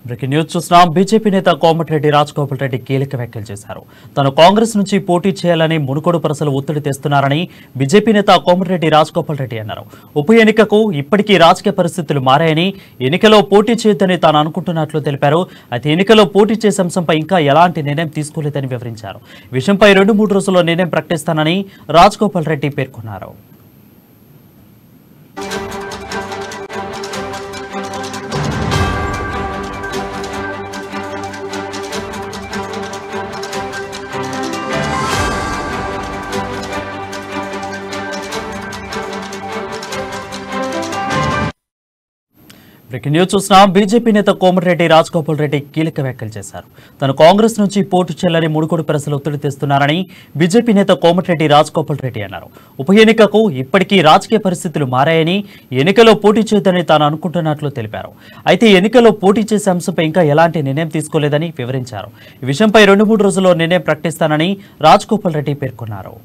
Breaking news చూస్తున్నాం. BJP నేత కోమటిరెడ్డి రాజగోపాల్ రెడ్డి కీలక వ్యాఖ్యలు చేశారు. తాను కాంగ్రెస్ నుంచి పోటీ చేయాలని మునుగోడు ప్రజలు ఒత్తిడి తెస్తున్నారని బీజేపీ నేత కోమటిరెడ్డి రాజగోపాల్ రెడ్డి అన్నారు. ఉప ఎన్నికకు ఇప్పటికీ రాజకీయ పరిస్థితులు మారాయని, ఎన్నికలో పోటీ చేయొద్దని తాను అనుకుంటున్నట్లు తెలిపారు. అయితే ఎన్నికలో పోటీ చేసే అంశంపై ఇంకా ఎలాంటి నిర్ణయం తీసుకోలేదని వివరించారు. ఈ విషయంపై 2-3 రోజుల్లో నిర్ణయం ప్రకటిస్తానని రాజగోపాల్ రెడ్డి పేర్కొన్నారు. బ్రేకింగ్ న్యూస్ చూస్తున్నాం. బీజేపీ నేత కోమటిరెడ్డి రాజగోపాల్ రెడ్డి కీలక వ్యాఖ్యలు చేశారు. తాను కాంగ్రెస్ నుంచి పోటీ చేయాలని మునుగోడు ప్రజలు ఒత్తిడి తెస్తున్నారని బీజేపీ నేత కోమటిరెడ్డి రాజగోపాల్ రెడ్డి అన్నారు. ఉప ఎన్నికకు ఇప్పటికీ రాజకీయ పరిస్థితులు మారాయని, ఎన్నికలో పోటీ చేయొద్దని తాను అనుకుంటున్నట్లు తెలిపారు. అయితే ఎన్నికల్లో పోటీ చేసే అంశంపై ఇంకా ఎలాంటి నిర్ణయం తీసుకోలేదని వివరించారు. ఈ విషయంపై 2-3 రోజుల్లో నిర్ణయం ప్రకటిస్తానని రాజగోపాల్ రెడ్డి పేర్కొన్నారు.